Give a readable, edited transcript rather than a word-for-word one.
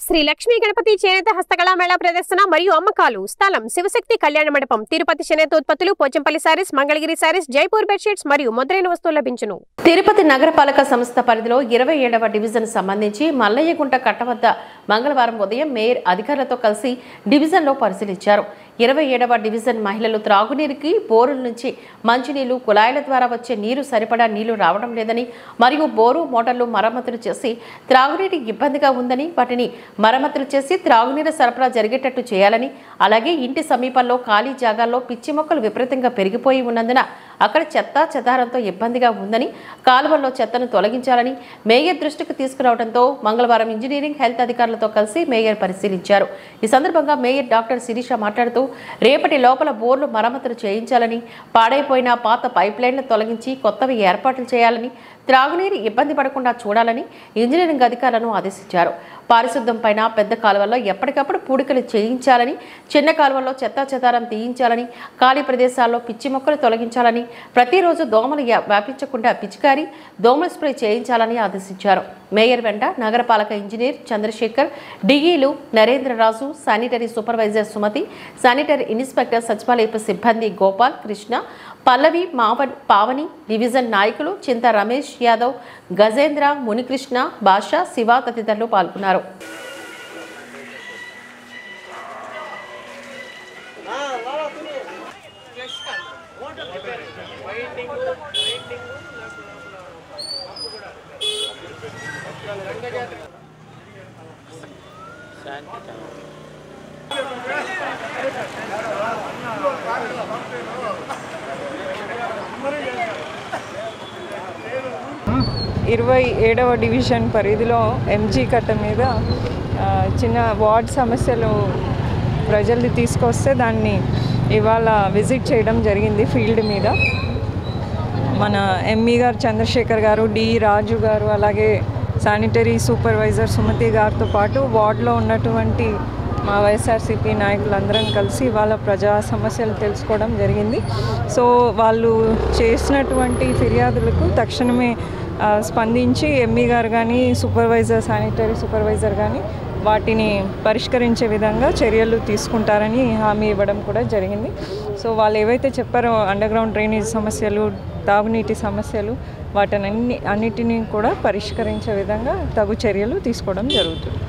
శ్రీ లక్ష్మీ గణపతి చేనేత హస్తకళా మేళా ప్రదర్శన మరియు అమ్మకాలు. స్థలం శివశక్తి కళ్యాణ మండపం. తిరుపతి చేనేత ఉత్పత్తులు, పోచంపల్లి సారీస్, మంగళగిరి సారీస్, జైపూర్ బెడ్షీట్స్ మరియు మొదలైన వస్తువులు లభించును. తిరుపతి నగరపాలక సంస్థ పరిధిలో 27వ డివిజన్ సంబంధించి మల్లయ్యగుంట కట్ట వద్ద మంగళవారం ఉదయం మేయర్ అధికారులతో కలిసి డివిజన్లో పరిశీలించారు. 27వ డివిజన్ మహిళలు త్రాగునీరుకి బోరుల నుంచి మంచినీళ్లు, కుళాయిల ద్వారా వచ్చే నీరు సరిపడా నీళ్లు రావడం లేదని మరియు బోరు మోటార్లు మరమ్మతులు చేసి త్రాగునీటికి ఇబ్బందిగా ఉందని వాటిని మరమ్మతులు చేసి త్రాగునీరు సరఫరా జరిగేటట్టు చేయాలని, అలాగే ఇంటి సమీపంలో ఖాళీ జాగాల్లో పిచ్చి మొక్కలు విపరీతంగా పెరిగిపోయి ఉన్నందున అక్కడ చెత్త చెదారంతో ఇబ్బందిగా ఉందని, కాలువల్లో చెత్తను తొలగించాలని మేయర్ దృష్టికి తీసుకురావడంతో మంగళవారం ఇంజనీరింగ్ హెల్త్ అధికారులతో కలిసి మేయర్ పరిశీలించారు. ఈ సందర్భంగా మేయర్ డాక్టర్ శిరీష మాట్లాడుతూ రేపటి లోపల బోర్లు మరమ్మతులు చేయించాలని, పాడైపోయిన పాత పైప్ లైన్లు తొలగించి కొత్తవి ఏర్పాట్లు చేయాలని, త్రాగునీరు ఇబ్బంది పడకుండా చూడాలని ఇంజనీరింగ్ అధికారులను ఆదేశించారు. పారిశుద్ధ్యం పైన పెద్ద కాలువల్లో ఎప్పటికప్పుడు పూడికలు చేయించాలని, చిన్న కాలువల్లో చెత్తా చెదారం తీయించాలని, ఖాళీ ప్రదేశాల్లో పిచ్చి మొక్కలు తొలగించాలని, ప్రతిరోజు దోమలు వ్యాపించకుండా పిచికారి దోమల స్ప్రే చేయించాలని ఆదేశించారు. మేయర్ వెంట నగరపాలక ఇంజనీర్ చంద్రశేఖర్, డిఈలు Narendraraju, sanitary supervisor Sumathi, sanitary inspector సచివాలయపు సిబ్బంది గోపాల్, కృష్ణ, పల్లవి, పావని, డివిజన్ నాయకులు చింత రమేష్ యాదవ్, గజేంద్ర, మునికృష్ణ, భాష, శివ తదితరులు పాల్గొన్నారు. ఇరవై 27వ డివిజన్ పరిధిలో ఎంజీ కట్ట మీద చిన్న వార్డ్ సమస్యలు ప్రజల్ని తీసుకొస్తే దాన్ని ఇవాళ విజిట్ చేయడం జరిగింది. ఫీల్డ్ మీద మన ఎంఈ గారు చంద్రశేఖర్ గారు, డి రాజు గారు, అలాగే శానిటరీ సూపర్వైజర్ సుమతి గారితో పాటు వార్డులో ఉన్నటువంటి మా వైఎస్ఆర్సీపీ నాయకులందరం కలిసి వాళ్ళ ప్రజా సమస్యలు తెలుసుకోవడం జరిగింది. సో వాళ్ళు చేసినటువంటి ఫిర్యాదులకు తక్షణమే స్పందించి ఎంఈ గారు కానీ, సూపర్వైజర్, శానిటరీ సూపర్వైజర్ కానీ వాటిని పరిష్కరించే విధంగా చర్యలు తీసుకుంటారని హామీ ఇవ్వడం కూడా జరిగింది. సో వాళ్ళు ఏవైతే చెప్పారో అండర్గ్రౌండ్ డ్రైనేజ్ సమస్యలు, తాగునీటి సమస్యలు, వాటిని అన్నిటినీ కూడా పరిష్కరించే విధంగా తగు చర్యలు తీసుకోవడం జరుగుతుంది.